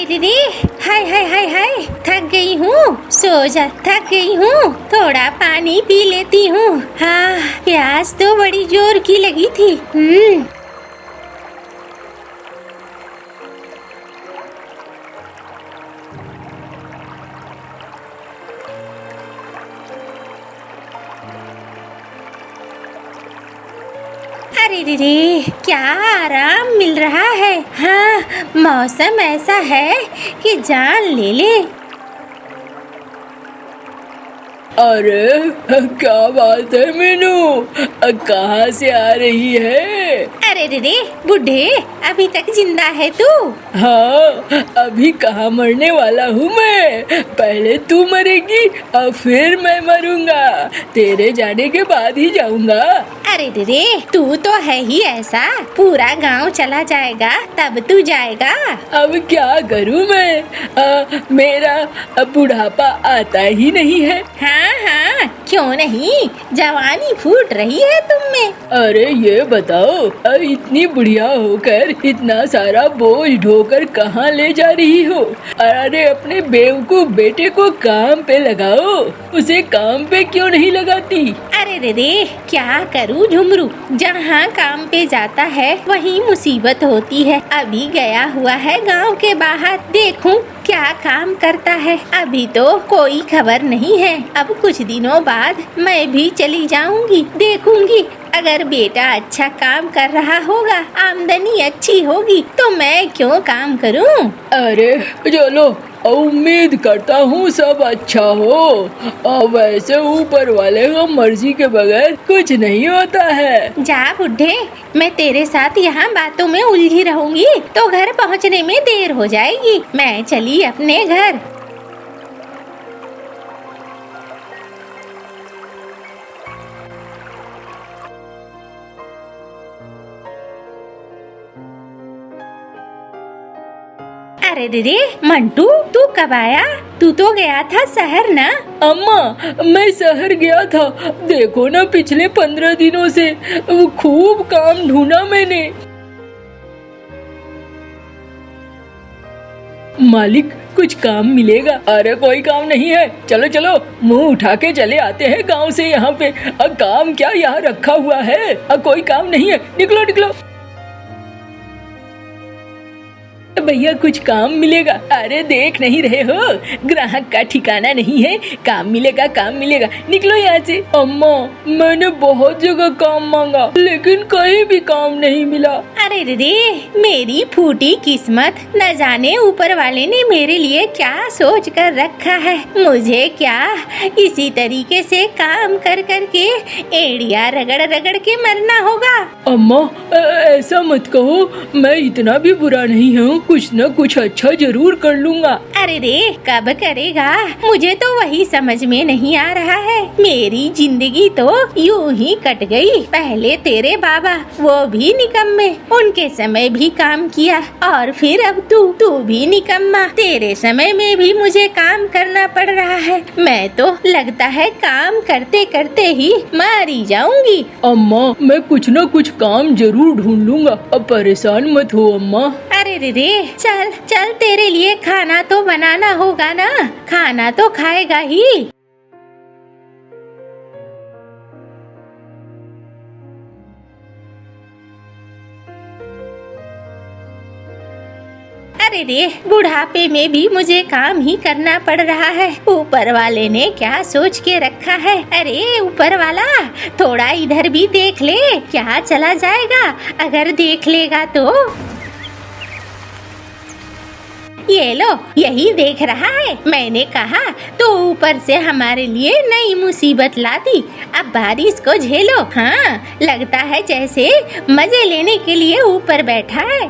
अरे रे रे, हाय हाय हाय हाय, थक गई हूँ, सो जा, थक गई हूँ, थोड़ा पानी पी लेती हूँ। हाँ, प्यास तो बड़ी जोर की लगी थी। अरे रे रे, क्या आराम मिल रहा है। हाँ, मौसम ऐसा है कि जान ले ले। अरे क्या बात है मीनू, कहाँ से आ रही है? अरे रे रे, बूढ़े, अभी तक जिंदा है तू? हाँ, अभी कहाँ मरने वाला हूँ मैं। पहले तू मरेगी और फिर मैं मरूंगा। तेरे जाने के बाद ही जाऊंगा। अरे रे रे, तू तो है ही ऐसा, पूरा गांव चला जाएगा तब तू जाएगा। अब क्या करूँ मैं, मेरा बुढ़ापा आता ही नहीं है। हाँ हाँ, क्यों नहीं, जवानी फूट रही है तुम में। अरे ये बताओ, इतनी बुढ़िया होकर इतना सारा बोझ ढोकर कहाँ ले जा रही हो? अरे अपने बेवकूफ बेटे को काम पे लगाओ, उसे काम पे क्यों नहीं लगाती? अरे रे रे, क्या करूँ झुमरू, जहाँ काम पे जाता है वहीं मुसीबत होती है। अभी गया हुआ है गांव के बाहर, देखूं क्या काम करता है। अभी तो कोई खबर नहीं है। अब कुछ दिनों बाद मैं भी चली जाऊंगी, देखूंगी। अगर बेटा अच्छा काम कर रहा होगा, आमदनी अच्छी होगी, तो मैं क्यों काम करूं? अरे चलो, उम्मीद करता हूँ सब अच्छा हो। वैसे ऊपर वाले का मर्जी के बगैर कुछ नहीं होता है। जा बुढ़े, मैं तेरे साथ यहाँ बातों में उलझी रहूंगी तो घर पहुँचने में देर हो जाएगी। मैं चली अपने घर। अरे रे मंटू, तू कब आया? तू तो गया था शहर ना? अम्मा, मैं शहर गया था। देखो ना, पिछले 15 दिनों से खूब काम ढूंढा मैंने। मालिक, कुछ काम मिलेगा? अरे कोई काम नहीं है, चलो चलो मुंह उठा के चले आते हैं गांव से यहाँ पे। काम क्या यहाँ रखा हुआ है? कोई काम नहीं है, निकलो निकलो। भैया कुछ काम मिलेगा? अरे देख नहीं रहे हो, ग्राहक का ठिकाना नहीं है। काम मिलेगा, काम मिलेगा, निकलो यहाँ से। अम्मा, मैंने बहुत जगह काम मांगा लेकिन कहीं भी काम नहीं मिला। अरे रे, मेरी फूटी किस्मत, न जाने ऊपर वाले ने मेरे लिए क्या सोच कर रखा है। मुझे क्या इसी तरीके से काम कर कर के एड़िया रगड़ रगड़ के मरना होगा? अम्मा ऐसा मत कहो, मैं इतना भी बुरा नहीं हूँ, कुछ न कुछ अच्छा जरूर कर लूँगा। अरे रे, कब करेगा? मुझे तो वही समझ में नहीं आ रहा है। मेरी जिंदगी तो यूं ही कट गई। पहले तेरे बाबा, वो भी निकम्मे, उनके समय भी काम किया, और फिर अब तू भी निकम्मा। तेरे समय में भी मुझे काम करना पड़ रहा है। मैं तो लगता है काम करते करते ही मारी जाऊंगी। अम्मा, मैं कुछ न कुछ काम जरूर ढूंढ लूँगा, अब परेशान मत हो अम्मा। अरे रे, चल चल, तेरे लिए खाना तो बनाना होगा ना, खाना तो खाएगा ही। अरे रे, बुढ़ापे में भी मुझे काम ही करना पड़ रहा है। ऊपर वाले ने क्या सोच के रखा है? अरे ऊपर वाला, थोड़ा इधर भी देख ले, क्या चला जाएगा अगर देख लेगा तो। ये लो, यही देख रहा है, मैंने कहा तो ऊपर से हमारे लिए नई मुसीबत ला दी। अब बारिश को झेलो। हाँ, लगता है जैसे मजे लेने के लिए ऊपर बैठा है।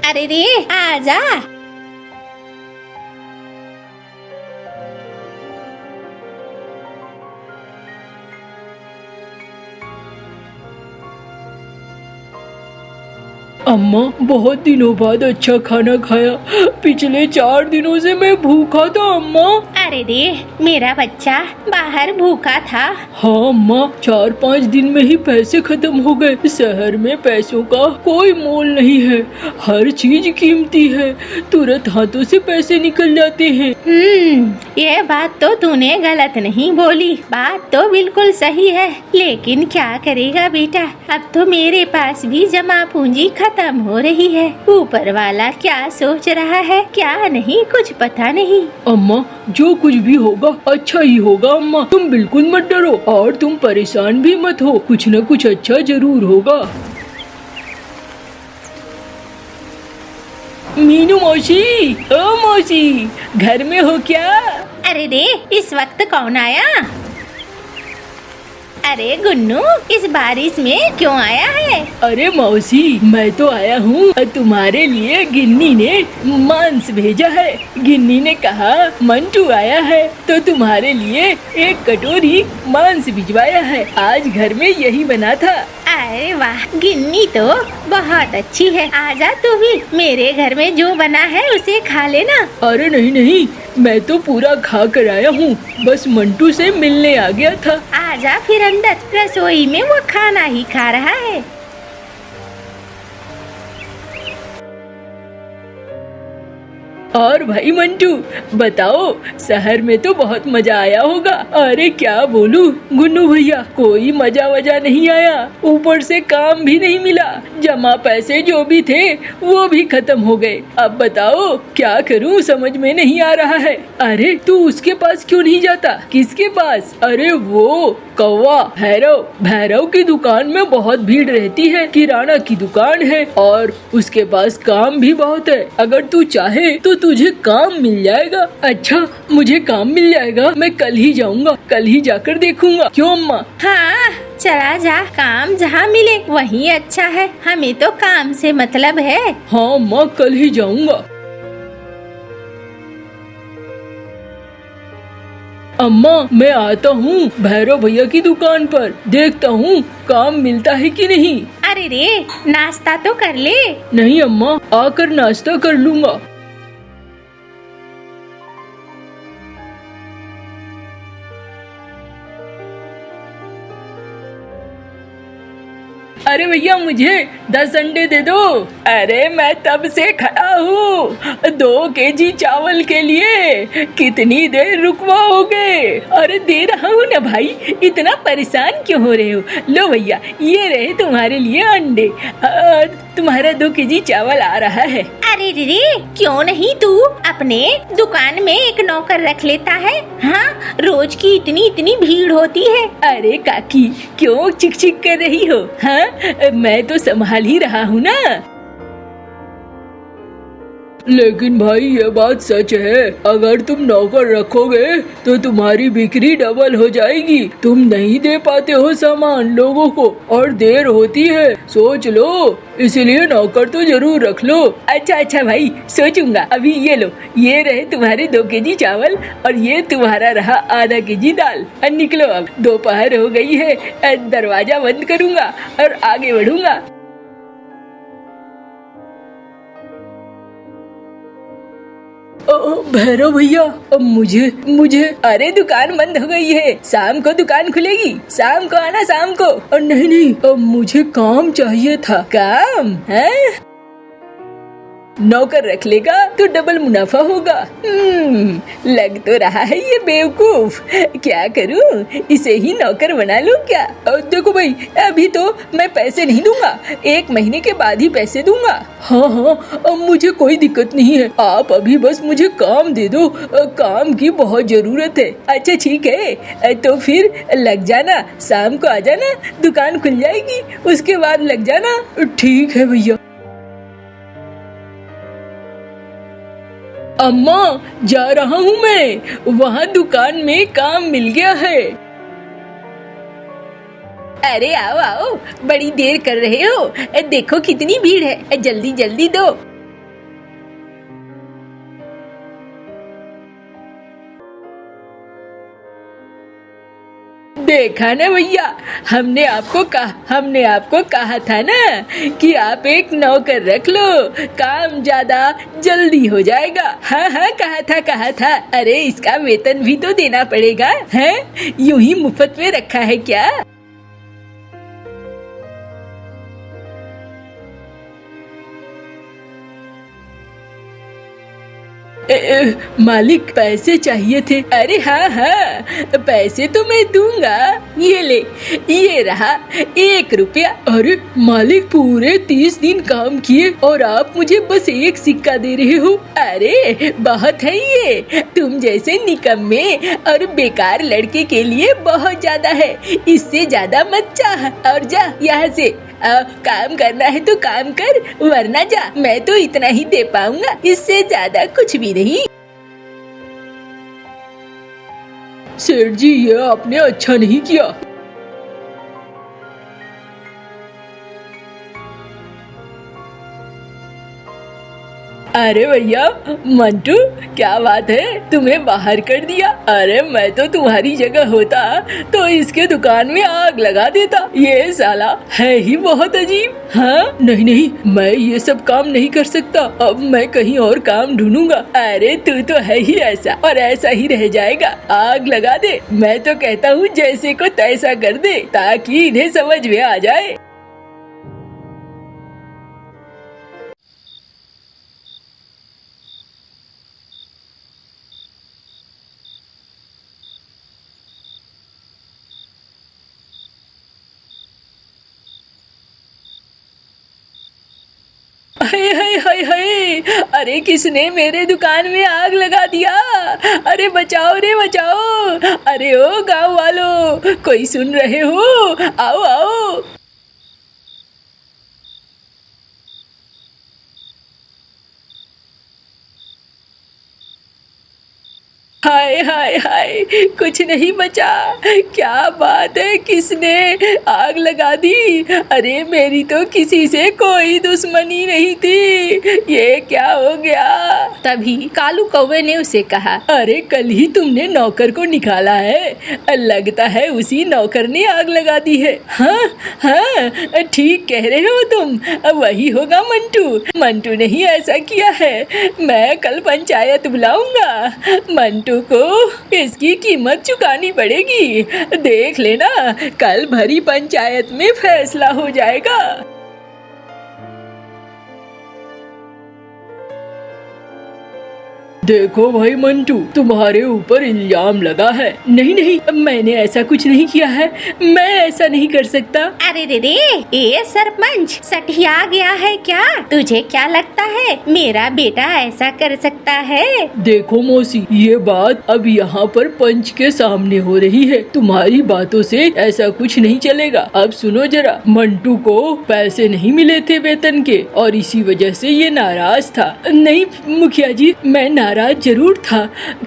अरे रे, आजा। अम्मा, बहुत दिनों बाद अच्छा खाना खाया। पिछले 4 दिनों से मैं भूखा था अम्मा। अरे रे, मेरा बच्चा बाहर भूखा था। हाँ अम्मा, 4-5 दिन में ही पैसे खत्म हो गए। शहर में पैसों का कोई मोल नहीं है, हर चीज कीमती है, तुरंत हाथों से पैसे निकल जाते हैं। ये बात तो तूने गलत नहीं बोली, बात तो बिल्कुल सही है। लेकिन क्या करेगा बेटा, अब तो मेरे पास भी जमा पूंजी खत्म हो रही है। ऊपर वाला क्या सोच रहा है क्या नहीं, कुछ पता नहीं। अम्मा, जो कुछ भी होगा अच्छा ही होगा अम्मा, तुम बिल्कुल मत डरो और तुम परेशान भी मत हो, कुछ न कुछ अच्छा जरूर होगा। मीनू मौसी, ओ मौसी, घर में हो क्या? अरे रे, इस वक्त कौन आया? अरे गुन्नू, इस बारिश में क्यों आया है? अरे मौसी, मैं तो आया हूँ, तुम्हारे लिए गिन्नी ने मांस भेजा है। गिन्नी ने कहा मंटू आया है तो तुम्हारे लिए एक कटोरी मांस भिजवाया है। आज घर में यही बना था। अरे वाह, गिन्नी तो बहुत अच्छी है। आजा तू भी, मेरे घर में जो बना है उसे खा लेना। अरे नहीं नहीं, मैं तो पूरा खा कर आया हूँ, बस मंटू से मिलने आ गया था। आजा फिर अंदर, रसोई में वो खाना ही खा रहा है। और भाई मंटू, बताओ, शहर में तो बहुत मजा आया होगा। अरे क्या बोलूं गुन्नू भैया, कोई मजा वजा नहीं आया, ऊपर से काम भी नहीं मिला, जमा पैसे जो भी थे वो भी खत्म हो गए। अब बताओ क्या करूं, समझ में नहीं आ रहा है। अरे तू उसके पास क्यों नहीं जाता? किसके पास? अरे वो कौवा भैरव, भैरव की दुकान में बहुत भीड़ रहती है, किराना की दुकान है और उसके पास काम भी बहुत है। अगर तू चाहे तो तुझे काम मिल जाएगा। अच्छा, मुझे काम मिल जाएगा, मैं कल ही जाऊंगा, कल ही जाकर देखूंगा। क्यों अम्मा? हाँ, चला जा, काम जहाँ मिले वही अच्छा है, हमें तो काम से मतलब है। हाँ अम्मा, कल ही जाऊंगा। अम्मा, मैं आता हूँ भैरव भैया की दुकान पर, देखता हूँ काम मिलता है कि नहीं। अरे रे, नाश्ता तो कर ले। नहीं अम्मा, आकर नाश्ता कर लूंगा। अरे भैया, मुझे 10 अंडे दे दो। अरे मैं तब से खड़ा हूँ 2 केजी चावल के लिए, कितनी देर रुकवाओगे? अरे दे रहा हूँ ना भाई, इतना परेशान क्यों हो रहे हो? लो भैया, ये रहे तुम्हारे लिए अंडे और तुम्हारा 2 केजी चावल आ रहा है। अरे रे, क्यों नहीं तू अपने दुकान में एक नौकर रख लेता है? हाँ, रोज की इतनी इतनी भीड़ होती है। अरे काकी, क्यों चिक चिक कर रही हो? हाँ, मैं तो संभाल ही रहा हूँ ना। लेकिन भाई ये बात सच है, अगर तुम नौकर रखोगे तो तुम्हारी बिक्री डबल हो जाएगी। तुम नहीं दे पाते हो सामान लोगों को और देर होती है, सोच लो, इसलिए नौकर तो जरूर रख लो। अच्छा अच्छा भाई, सोचूंगा। अभी ये लो, ये रहे तुम्हारे 2 केजी चावल और ये तुम्हारा रहा आधा केजी दाल। निकलो, अब दोपहर हो गई है, दरवाजा बंद करूंगा और आगे बढ़ूंगा। भैरव भैया, अब मुझे अरे दुकान बंद हो गई है, शाम को दुकान खुलेगी, शाम को आना, शाम को। और नहीं, अब मुझे काम चाहिए था। काम है? नौकर रख लेगा तो डबल मुनाफा होगा। लग तो रहा है ये बेवकूफ, क्या करूं, इसे ही नौकर बना लूं क्या? देखो भाई, अभी तो मैं पैसे नहीं दूंगा, 1 महीने के बाद ही पैसे दूंगा। हाँ हाँ, अब मुझे कोई दिक्कत नहीं है, आप अभी बस मुझे काम दे दो, काम की बहुत जरूरत है। अच्छा ठीक है, तो फिर लग जाना, शाम को आ जाना, दुकान खुल जाएगी, उसके बाद लग जाना। ठीक है भैया। अम्मा, जा रहा हूँ मैं, वहाँ दुकान में काम मिल गया है। अरे आओ आओ, बड़ी देर कर रहे हो, देखो कितनी भीड़ है, जल्दी जल्दी दो। देखा ना भैया, हमने आपको कहा था ना कि आप एक नौकर रख लो, काम ज्यादा जल्दी हो जाएगा। हाँ हाँ, कहा था। अरे इसका वेतन भी तो देना पड़ेगा, है? यूं ही मुफ्त में रखा है क्या? मालिक पैसे चाहिए थे। अरे हाँ हाँ, पैसे तो मैं दूंगा। ये ले, ये रहा 1 रुपया। अरे मालिक, पूरे 30 दिन काम किए और आप मुझे बस 1 सिक्का दे रहे हो? अरे बहुत है ये, तुम जैसे निकम्मे और बेकार लड़के के लिए बहुत ज्यादा है। इससे ज्यादा मत चाह और जा यहाँ से। काम करना है तो काम कर, वरना जा। मैं तो इतना ही दे पाऊंगा, इससे ज्यादा कुछ भी नहीं। सेठ जी, ये आपने अच्छा नहीं किया। अरे भैया मंटू, क्या बात है, तुम्हें बाहर कर दिया? अरे मैं तो तुम्हारी जगह होता तो इसके दुकान में आग लगा देता। ये साला है ही बहुत अजीब। हाँ नहीं, मैं ये सब काम नहीं कर सकता। अब मैं कहीं और काम ढूंढूंगा। अरे तू तो है ही ऐसा, और ऐसा ही रह जाएगा। आग लगा दे। मैं तो कहता हूँ जैसे को तैसा कर दे, ताकि इन्हें समझ में आ जाए। हाय हाय हाय हाय, अरे किसने मेरे दुकान में आग लगा दिया? अरे बचाओ रे बचाओ। अरे ओ गांव वालों, कोई सुन रहे हो? आओ आओ। हाय हाय हाय, कुछ नहीं बचा। क्या बात है, किसने आग लगा दी? अरे मेरी तो किसी से कोई दुश्मनी नहीं थी, ये क्या हो गया? तभी कालू कौवे ने उसे कहा, अरे कल ही तुमने नौकर को निकाला है, लगता है उसी नौकर ने आग लगा दी है। हाँ हाँ, ठीक कह रहे हो तुम, वही होगा मंटू। मंटू ने ही ऐसा किया है। मैं कल पंचायत बुलाऊंगा। मंटू को इसकी कीमत चुकानी पड़ेगी। देख लेना, कल भरी पंचायत में फैसला हो जाएगा। देखो भाई मंटू, तुम्हारे ऊपर इल्जाम लगा है। नहीं, मैंने ऐसा कुछ नहीं किया है, मैं ऐसा नहीं कर सकता। अरे रे, ये सरपंच सठिया गया है क्या? तुझे क्या लगता है मेरा बेटा ऐसा कर सकता है? देखो मौसी, ये बात अब यहाँ पर पंच के सामने हो रही है। तुम्हारी बातों से ऐसा कुछ नहीं चलेगा। अब सुनो जरा, मंटू को पैसे नहीं मिले थे वेतन के, और इसी वजह से ये नाराज था। नहीं मुखिया जी, मैं नाराज जरूर था,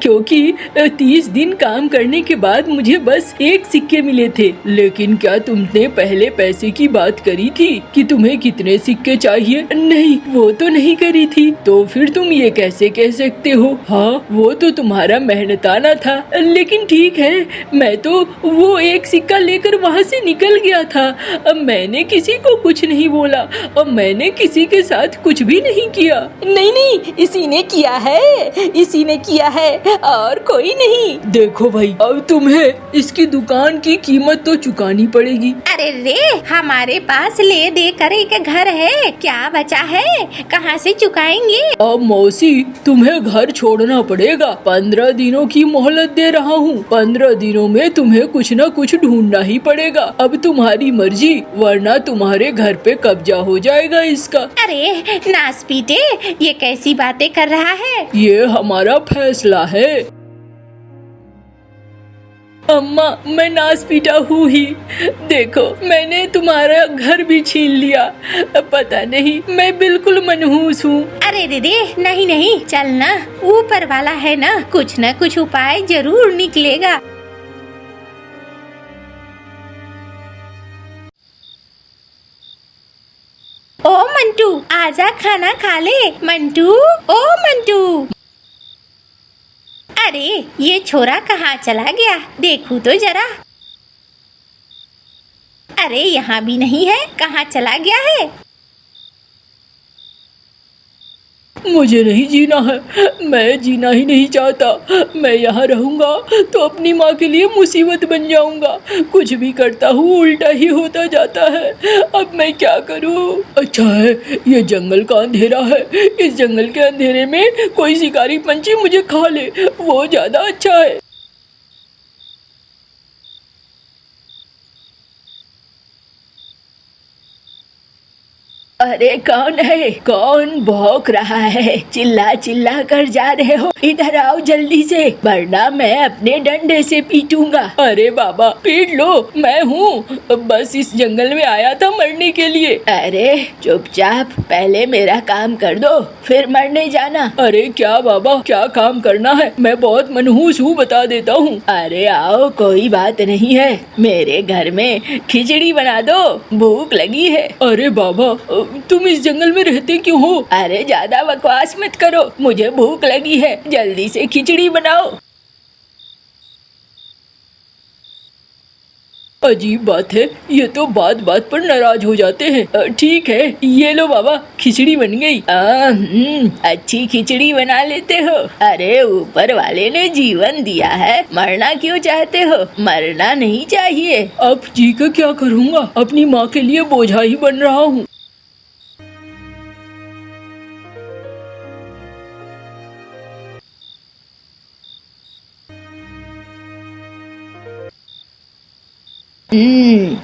क्योंकि 30 दिन काम करने के बाद मुझे बस 1 सिक्के मिले थे। लेकिन क्या तुमने पहले पैसे की बात करी थी कि तुम्हें कितने सिक्के चाहिए? नहीं, वो तो नहीं करी थी। तो फिर तुम ये कैसे कह सकते हो? हाँ, वो तो तुम्हारा मेहनताना था। लेकिन ठीक है, मैं तो वो 1 सिक्का लेकर वहाँ से निकल गया था। अब मैंने किसी को कुछ नहीं बोला, और मैंने किसी के साथ कुछ भी नहीं किया। नहीं, इसी ने किया है, इसी ने किया है और कोई नहीं। देखो भाई, अब तुम्हें इसकी दुकान की कीमत तो चुकानी पड़ेगी। अरे रे, हमारे पास ले दे कर एक घर है, क्या बचा है, कहाँ से चुकाएंगे? अब मौसी, तुम्हें घर छोड़ना पड़ेगा। 15 दिनों की मोहलत दे रहा हूँ। 15 दिनों में तुम्हें कुछ न कुछ ढूंढना ही पड़ेगा। अब तुम्हारी मर्जी, वरना तुम्हारे घर पे कब्जा हो जाएगा इसका। अरे नास पीटे, ये कैसी बातें कर रहा है? ये हमारा फैसला है। अम्मा, मैं नास पीटा हूँ ही। देखो, मैंने तुम्हारा घर भी छीन लिया। पता नहीं, मैं बिल्कुल मनहूस हूँ। अरे दीदी, नहीं, चल ना, ऊपर वाला है ना, कुछ न कुछ उपाय जरूर निकलेगा। ओ मंटू, आजा खाना खा ले। मंटू, ओ मंटू। अरे ये छोरा कहाँ चला गया, देखूं तो जरा। अरे यहाँ भी नहीं है, कहाँ चला गया है? मुझे नहीं जीना है, मैं जीना ही नहीं चाहता। मैं यहाँ रहूँगा तो अपनी माँ के लिए मुसीबत बन जाऊँगा। कुछ भी करता हूँ उल्टा ही होता जाता है। अब मैं क्या करूँ? अच्छा है ये जंगल का अंधेरा है, इस जंगल के अंधेरे में कोई शिकारी पंछी मुझे खा ले, वो ज़्यादा अच्छा है। अरे कौन है? कौन भौंक रहा है? चिल्ला चिल्ला कर जा रहे हो? इधर आओ जल्दी से, वरना मैं अपने डंडे से पीटूंगा। अरे बाबा पीट लो, मैं हूँ, बस इस जंगल में आया था मरने के लिए। अरे चुपचाप पहले मेरा काम कर दो, फिर मरने जाना। अरे क्या बाबा, क्या काम करना है? मैं बहुत मनहूस हूँ, बता देता हूँ। अरे आओ, कोई बात नहीं है, मेरे घर में खिचड़ी बना दो, भूख लगी है। अरे बाबा तुम इस जंगल में रहते क्यों हो? अरे ज्यादा बकवास मत करो, मुझे भूख लगी है, जल्दी से खिचड़ी बनाओ। अजीब बात है, ये तो बात बात पर नाराज हो जाते हैं। ठीक है, ये लो बाबा, खिचड़ी बन गई। अच्छी खिचड़ी बना लेते हो। अरे ऊपर वाले ने जीवन दिया है, मरना क्यों चाहते हो? मरना नहीं चाहिए। अब जी का क्या करूँगा, अपनी माँ के लिए बोझा ही बन रहा हूँ।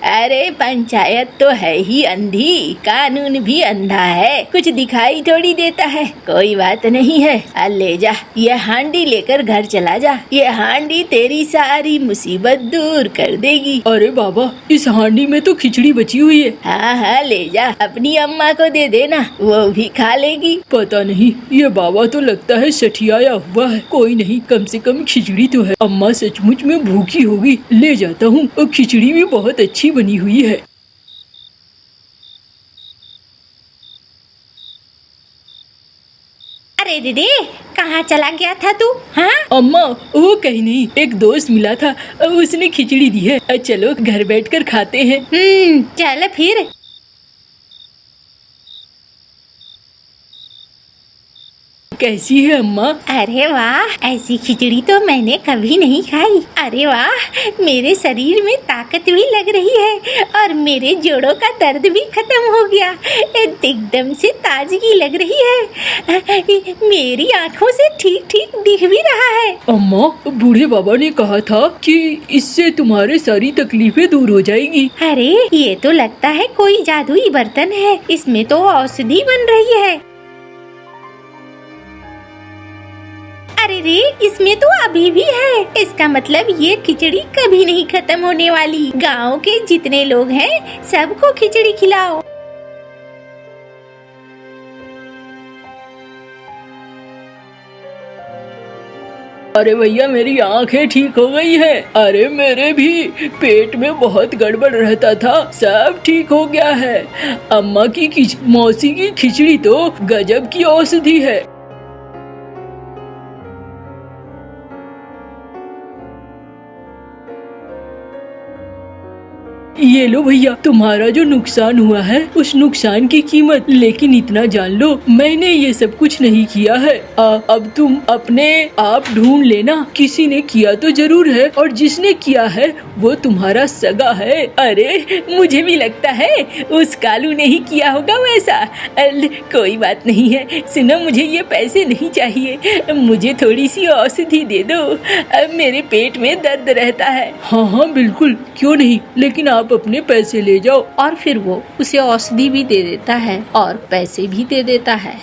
अरे पंचायत तो है ही अंधी, कानून भी अंधा है, कुछ दिखाई थोड़ी देता है। कोई बात नहीं है, ले जा, ये हांडी लेकर घर चला जा, ये हांडी तेरी सारी मुसीबत दूर कर देगी। अरे बाबा इस हांडी में तो खिचड़ी बची हुई है। हाँ हाँ ले जा, अपनी अम्मा को दे देना, वो भी खा लेगी। पता नहीं, ये बाबा तो लगता है सठियाया हुआ है। कोई नहीं, कम से कम खिचड़ी तो है, अम्मा सचमुच में भूखी होगी। ले जाता हूँ, और खिचड़ी भी बहुत अच्छी बनी हुई है। अरे दीदी, कहाँ चला गया था तू? हाँ अम्मा वो कहीं नहीं, एक दोस्त मिला था, उसने खिचड़ी दी है, चलो घर बैठकर खाते हैं। चल फिर। कैसी है अम्मा? अरे वाह, ऐसी खिचड़ी तो मैंने कभी नहीं खाई। अरे वाह, मेरे शरीर में ताकत भी लग रही है और मेरे जोड़ों का दर्द भी खत्म हो गया, एकदम से ताजगी लग रही है, मेरी आँखों से ठीक ठीक दिख भी रहा है। अम्मा बूढ़े बाबा ने कहा था कि इससे तुम्हारे सारी तकलीफें दूर हो जाएगी। अरे ये तो लगता है कोई जादुई बर्तन है, इसमें तो औषधि बन रही है। अरे रे, इसमें तो अभी भी है, इसका मतलब ये खिचड़ी कभी नहीं खत्म होने वाली। गांव के जितने लोग हैं सबको खिचड़ी खिलाओ। अरे भैया मेरी आंखें ठीक हो गई है। अरे मेरे भी पेट में बहुत गड़बड़ रहता था, सब ठीक हो गया है। अम्मा की मौसी की खिचड़ी तो गजब की औषधि है। ये लो भैया, तुम्हारा जो नुकसान हुआ है उस नुकसान की कीमत। लेकिन इतना जान लो, मैंने ये सब कुछ नहीं किया है। अब तुम अपने आप ढूंढ लेना, किसी ने किया तो जरूर है, और जिसने किया है वो तुम्हारा सगा है। अरे मुझे भी लगता है उस कालू ने ही किया होगा वैसा। कोई बात नहीं है, सुनो, मुझे ये पैसे नहीं चाहिए, मुझे थोड़ी सी औषधि दे दो, मेरे पेट में दर्द रहता है। हाँ हाँ बिल्कुल, क्यों नहीं, लेकिन आप अपने पैसे ले जाओ। और फिर वो उसे औषधि भी दे देता है और पैसे भी दे देता है।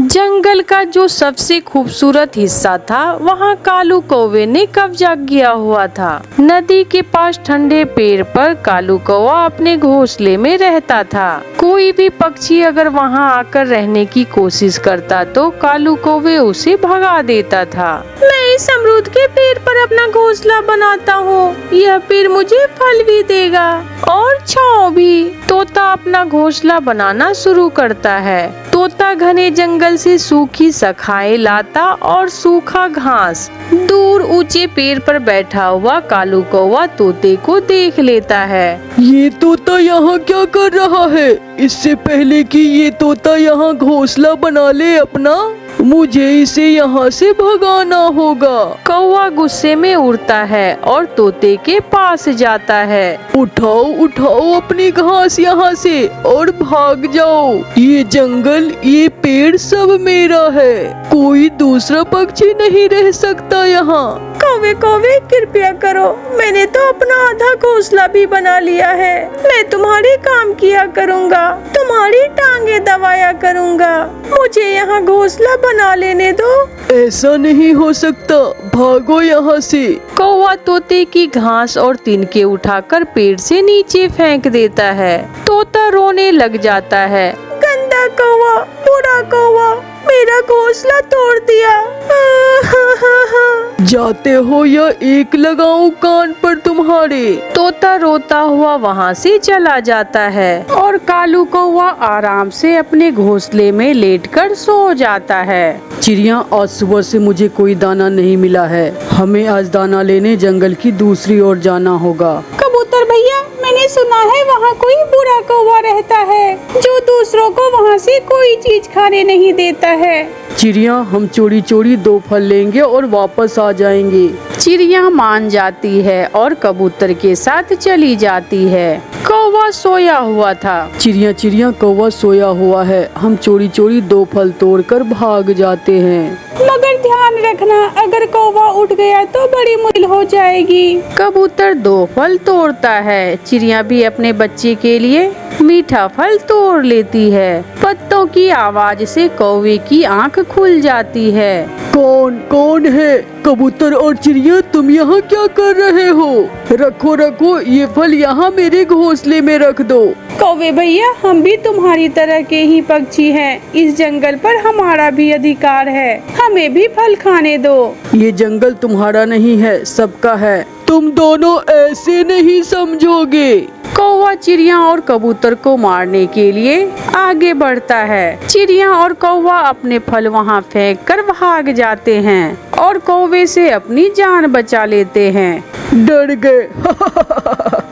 जंगल का जो सबसे खूबसूरत हिस्सा था वहाँ कालू कौवे ने कब्जा किया हुआ था। नदी के पास ठंडे पेड़ पर कालू कौवा अपने घोंसले में रहता था। कोई भी पक्षी अगर वहाँ आकर रहने की कोशिश करता तो कालू कौवे उसे भगा देता था। मैं इस अमरूद के पेड़ पर अपना घोंसला बनाता हूँ, यह पेड़ मुझे फल भी देगा और छांव भी। तोता अपना घोंसला बनाना शुरू करता है। तोता घने जंगल से सूखी शाखाएं लाता और सूखा घास। दूर ऊंचे पेड़ पर बैठा हुआ कालू कौवा तोते को देख लेता है। ये तोता यहाँ क्या कर रहा है? इससे पहले कि ये तोता यहाँ घोंसला बना ले अपना, मुझे इसे यहाँ से भगाना होगा। कौवा गुस्से में उड़ता है और तोते के पास जाता है। उठाओ उठाओ अपनी घास यहाँ से और भाग जाओ। ये जंगल, ये पेड़ सब मेरा है। कोई दूसरा पक्षी नहीं रह सकता यहाँ। कौवे कौवे कृपया करो, मैंने तो अपना आधा घोंसला भी बना लिया है। मैं तुम्हारे काम किया करूँगा, तुम्हारी टांगे दबाया करूँगा। मुझे यहाँ घोंसला बना लेने दो। ऐसा नहीं हो सकता, भागो यहाँ से। कौवा तोते की घास और तिनके उठाकर पेड़ से नीचे फेंक देता है। तोता रोने लग जाता है। गंदा कौवा, बुरा कौवा, मेरा घोंसला तोड़ दिया। जाते हो या एक लगाऊं कान पर तुम्हारे। तोता रोता हुआ वहाँ से चला जाता है और कालू कौवा आराम से अपने घोंसले में लेटकर सो जाता है। चिड़िया, आज सुबह से मुझे कोई दाना नहीं मिला है। हमें आज दाना लेने जंगल की दूसरी ओर जाना होगा। कबूतर भैया, मैंने सुना है वहाँ कोई बुरा कौवा रहता है जो दूसरों को वहाँ से कोई चीज खाने नहीं देता है। चिड़िया, हम चोरी चोरी 2 फल लेंगे और वापस आ जाएंगे। चिड़िया मान जाती है और कबूतर के साथ चली जाती है। कौवा सोया हुआ था। चिड़िया चिड़िया, कौवा सोया हुआ है। हम चोरी चोरी 2 फल तोड़कर भाग जाते हैं। मगर ध्यान रखना, अगर कौवा उठ गया तो बड़ी मुश्किल हो जाएगी। कबूतर 2 फल तोड़ता है। चिड़िया भी अपने बच्चे के लिए मीठा फल तोड़ लेती है। पत्तों की आवाज से कौवे की आंख खुल जाती है। कौन है? कबूतर और चिड़िया, तुम यहाँ क्या कर रहे हो? रखो रखो, ये फल यहाँ मेरे घोंसले में रख दो। कौवे भैया, हम भी तुम्हारी तरह के ही पक्षी हैं। इस जंगल पर हमारा भी अधिकार है, हमें भी फल खाने दो। ये जंगल तुम्हारा नहीं है, सबका है। तुम दोनों ऐसे नहीं समझोगे। कौवा चिड़िया और कबूतर को मारने के लिए आगे बढ़ता है। चिड़िया और कौवा अपने फल वहाँ फेंक कर भाग जाते हैं और कौवे से अपनी जान बचा लेते हैं। डर गए।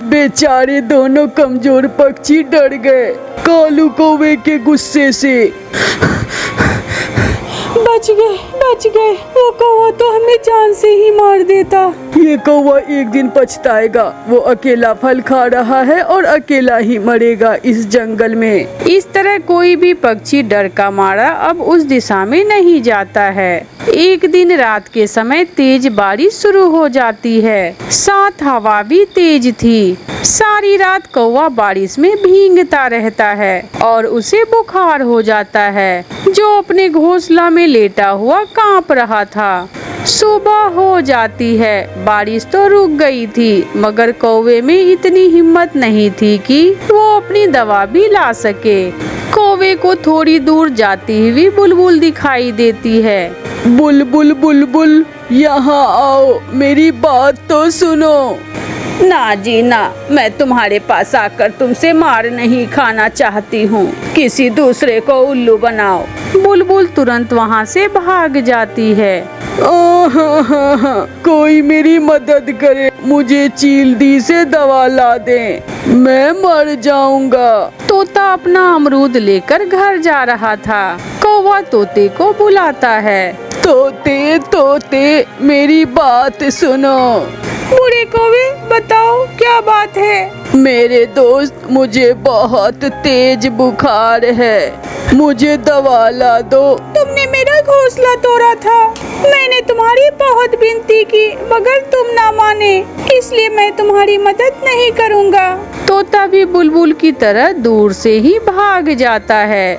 बेचारे दोनों कमजोर पक्षी डर गए कालू कौवे के गुस्से से। बच गए। वो कौवा तो हमें जान से ही मार देता। ये कौवा एक दिन पछताएगा। वो अकेला फल खा रहा है और अकेला ही मरेगा इस जंगल में। इस तरह कोई भी पक्षी डर का मारा अब उस दिशा में नहीं जाता है। एक दिन रात के समय तेज बारिश शुरू हो जाती है, साथ हवा भी तेज थी। सारी रात कौवा बारिश में भीगता रहता है और उसे बुखार हो जाता है, जो अपने घोंसला में लेटा हुआ कांप रहा था। सुबह हो जाती है। बारिश तो रुक गई थी, मगर कौवे में इतनी हिम्मत नहीं थी कि वो अपनी दवा भी ला सके। कौवे को थोड़ी दूर जाती हुई बुलबुल दिखाई देती है। बुलबुल बुलबुल, यहाँ आओ, मेरी बात तो सुनो। ना जी ना, मैं तुम्हारे पास आकर तुमसे मार नहीं खाना चाहती हूँ। किसी दूसरे को उल्लू बनाओ। बुलबुल तुरंत वहाँ से भाग जाती है। कोई मेरी मदद करे, मुझे चीलदी से दवा ला दे, मैं मर जाऊंगा। तोता अपना अमरूद लेकर घर जा रहा था। कौवा तोते को बुलाता है। तोते तोते, मेरी बात सुनो। बूढ़े कौवे, बताओ क्या बात है? मेरे दोस्त, मुझे बहुत तेज बुखार है, मुझे दवा ला दो। तुमने मेरा घोंसला तोड़ा था। मैंने तुम्हारी बहुत विनती की, मगर तुम ना माने, इसलिए मैं तुम्हारी मदद नहीं करूँगा। तोता भी बुलबुल की तरह दूर से ही भाग जाता है।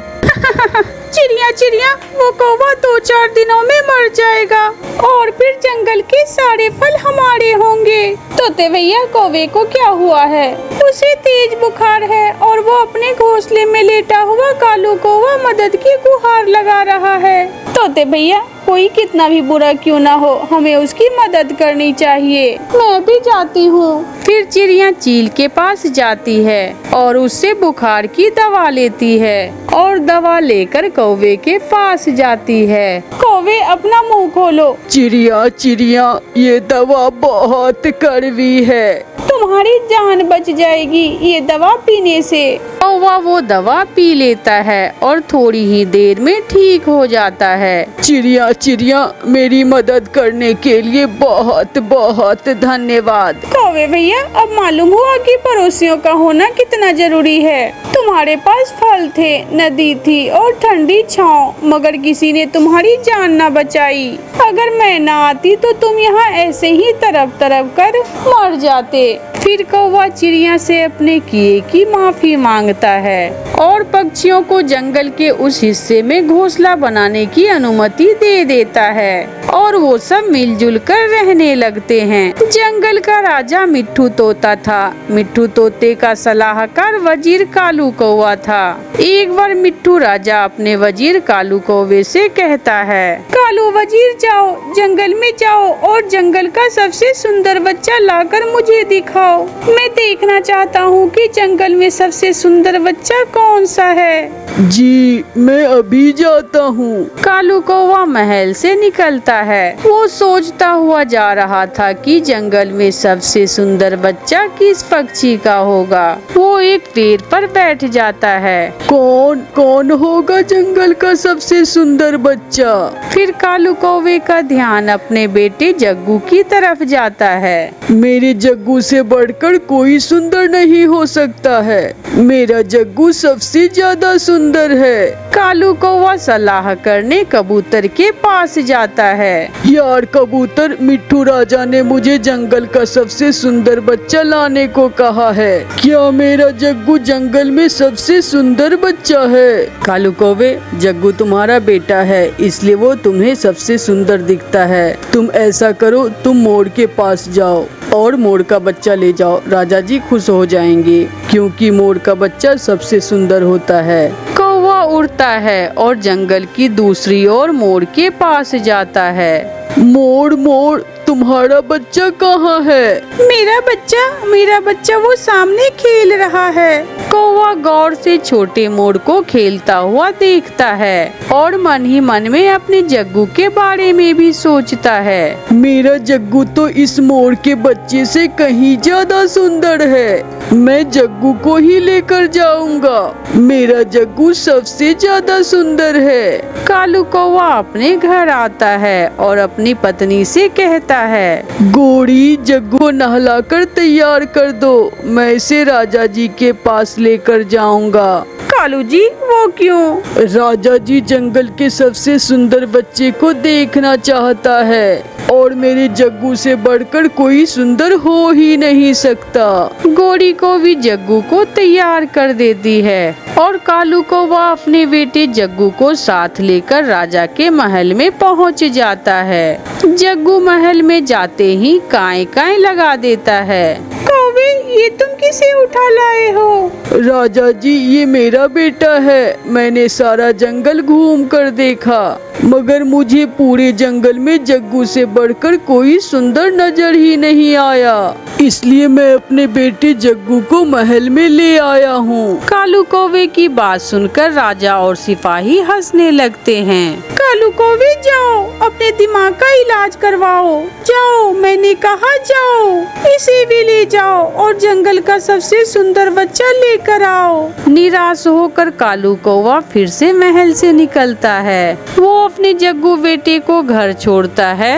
चिड़िया चिड़िया, वो कौवा 2-4 दिनों में मर जाएगा और फिर जंगल के सारे फल हमारे होंगे। तोते भैया, कौवे को क्या हुआ है? उसे तेज बुखार है और वो अपने घोंसले में लेटा हुआ कालू कौवा मदद की गुहार लगा रहा है। तोते भैया, कोई कितना भी बुरा क्यों ना हो, हमें उसकी मदद करनी चाहिए। मैं भी जाती हूँ। फिर चिड़िया चील के पास जाती है और उससे बुखार की दवा लेती है और दवा लेकर कौवे के पास जाती है। कौवे अपना मुंह खोलो। चिड़िया चिड़िया, ये दवा बहुत कड़वी है। तुम्हारी जान बच जाएगी ये दवा पीने से। कौवा वो दवा पी लेता है और थोड़ी ही देर में ठीक हो जाता है। चिड़िया चिड़िया, मेरी मदद करने के लिए बहुत बहुत धन्यवाद। कौवे भैया, अब मालूम हुआ कि पड़ोसियों का होना कितना जरूरी है। तुम्हारे पास फल थे, नदी थी और ठंडी छांव, मगर किसी ने तुम्हारी जान न बचाई। अगर मैं न आती तो तुम यहाँ ऐसे ही तरफ तरफ कर मर जाते। फिर कौवा चिड़िया से अपने किए की माफी मांगता है और पक्षियों को जंगल के उस हिस्से में घोंसला बनाने की अनुमति दे देता है और वो सब मिलजुल कर रहने लगते हैं। जंगल का राजा मिट्ठू तोता था। मिट्ठू तोते का सलाहकार वजीर कालू कौवा था। एक बार मिट्ठू राजा अपने वजीर कालू कौवे से कहता है, कालू वजीर, जाओ जंगल में जाओ और जंगल का सबसे सुंदर बच्चा लाकर मुझे दिखाओ। मैं देखना चाहता हूँ कि जंगल में सबसे सुंदर बच्चा कौन सा है। जी, मैं अभी जाता हूँ। कालू कौवा महल से निकलता है। वो सोचता हुआ जा रहा था कि जंगल में सबसे सुंदर बच्चा किस पक्षी का होगा। वो एक पेड़ पर बैठ जाता है। कौन कौन होगा जंगल का सबसे सुंदर बच्चा? फिर कालू कौवे का ध्यान अपने बेटे जग्गू की तरफ जाता है। मेरे जग्गू से बढ़कर कोई सुंदर नहीं हो सकता है। मेरा जग्गू सबसे ज्यादा सुंदर है। कालू कौवा सलाह करने कबूतर के पास जाता है। यार कबूतर, मिट्ठू राजा ने मुझे जंगल का सबसे सुंदर बच्चा लाने को कहा है। क्या मेरा जग्गू जंगल में सबसे सुंदर बच्चा है? कालू कौवे, जग्गू तुम्हारा बेटा है, इसलिए वो तुम्हें सबसे सुंदर दिखता है। तुम ऐसा करो, तुम मोर के पास जाओ और मोर का बच्चा ले जाओ। राजा जी खुश हो जाएंगे क्योंकि मोर का बच्चा सबसे सुंदर होता है। कौवा उड़ता है और जंगल की दूसरी ओर मोर के पास जाता है। मोर मोर, तुम्हारा बच्चा कहाँ है? मेरा बच्चा वो सामने खेल रहा है। कौवा गौर से छोटे मोर को खेलता हुआ देखता है और मन ही मन में अपने जग्गू के बारे में भी सोचता है। मेरा जग्गू तो इस मोर के बच्चे से कहीं ज्यादा सुंदर है। मैं जग्गू को ही लेकर जाऊंगा। मेरा जग्गू सबसे ज्यादा सुंदर है। कालू कौवा अपने घर आता है और अपनी पत्नी से कहता है, गोरी, जग्गू को नहलाकर तैयार कर दो। मैं इसे राजा जी के पास लेकर जाऊंगा। कालू जी, वो क्यों? राजा जी जंगल के सबसे सुंदर बच्चे को देखना चाहता है और मेरे जग्गू से बढ़कर कोई सुंदर हो ही नहीं सकता। गोरी को भी जग्गू को तैयार कर देती है और कालू कौवा अपने बेटे जग्गू को साथ लेकर राजा के महल में पहुंच जाता है। जग्गू महल में जाते ही काई काई लगा देता है। कौवे, ये तुम किसे उठा लाए हो? राजा जी, ये मेरा बेटा है। मैंने सारा जंगल घूम कर देखा, मगर मुझे पूरे जंगल में जग्गू से बढ़कर कोई सुंदर नजर ही नहीं आया। इसलिए मैं अपने बेटे जग्गू को महल में ले आया हूँ। कालू कौवे की बात सुनकर राजा और सिपाही हंसने लगते हैं। कालू कौवे, जाओ अपने दिमाग का इलाज करवाओ। जाओ, मैंने कहा जाओ। इसे भी ले जाओ और जंगल का सबसे सुंदर बच्चा लेकर आओ। निराश होकर कालू कौवा फिर से महल से निकलता है। वो अपने जग्गू बेटे को घर छोड़ता है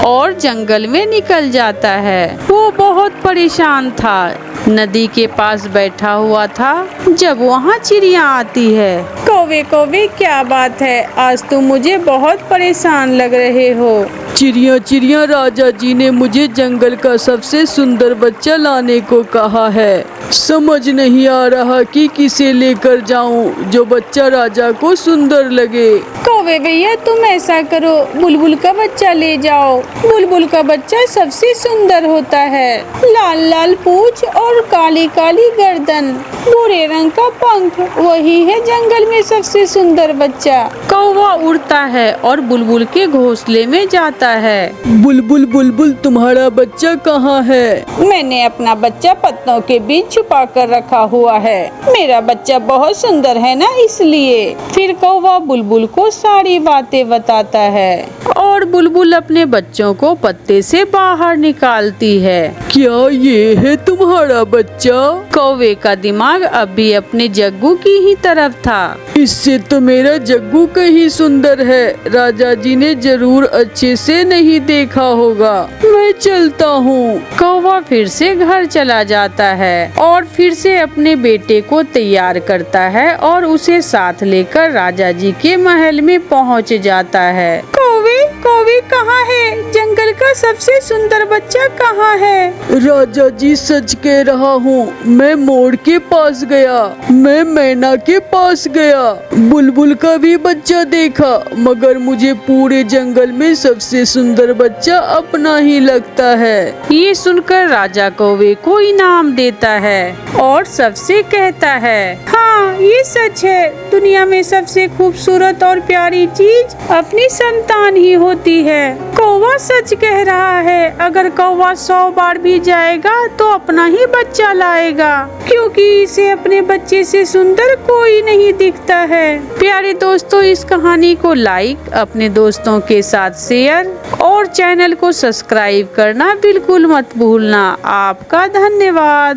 और जंगल में निकल जाता है। वो बहुत परेशान था। नदी के पास बैठा हुआ था जब वहाँ चिड़िया आती है। कौवे कौवे, क्या बात है? आज तुम मुझे बहुत परेशान लग रहे हो। चिड़िया चिड़िया, राजा जी ने मुझे जंगल का सबसे सुंदर बच्चा लाने को कहा है। समझ नहीं आ रहा कि किसे लेकर जाऊं जो बच्चा राजा को सुंदर लगे। कौवे कौवे भैया तुम ऐसा करो, बुलबुल का बच्चा ले जाओ। बुलबुल का बच्चा सबसे सुंदर होता है, लाल लाल पूंछ और काली काली गर्दन, भूरे रंग का पंख, वही है जंगल में सबसे सुंदर बच्चा। कौवा उड़ता है और बुलबुल के घोंसले में जाता है। बुलबुल बुलबुल तुम्हारा बच्चा कहाँ है? मैंने अपना बच्चा पत्तों के बीच छुपा कर रखा हुआ है। मेरा बच्चा बहुत सुंदर है ना, इसलिए। फिर कौवा बुलबुल को सारी बातें बताता है और बुलबुल अपने बच्चों को पत्ते से बाहर निकालती है। क्या ये है तुम्हारा बच्चा? कौवे का दिमाग अब भी अपने जग्गू की ही तरफ था। इससे तो मेरा जग्गू कहीं सुंदर है। राजा जी ने जरूर अच्छे से नहीं देखा होगा। मैं चलता हूँ। कौवा फिर से घर चला जाता है और फिर से अपने बेटे को तैयार करता है और उसे साथ लेकर राजा जी के महल में पहुँच जाता है। कौवे कौवे कहाँ है? जंगल का सबसे सुंदर बच्चा कहाँ है? राजा जी सच कह रहा हूँ, मैं मोर के पास गया, मैं मैना के पास गया, बुलबुल का भी बच्चा देखा, मगर मुझे पूरे जंगल में सबसे सुंदर बच्चा अपना ही लगता है। ये सुनकर राजा कौवे को इनाम देता है और सबसे कहता है, हाँ ये सच है, दुनिया में सबसे खूबसूरत और प्यारी चीज अपनी संतान ही होती है। कौवा सच कह रहा है, अगर कौवा 100 बार भी जाएगा तो अपना ही बच्चा लाएगा, क्योंकि इसे अपने बच्चे से सुंदर कोई नहीं दिखता है। प्यारे दोस्तों, इस कहानी को लाइक, अपने दोस्तों के साथ शेयर और चैनल को सब्सक्राइब करना बिल्कुल मत भूलना। आपका धन्यवाद।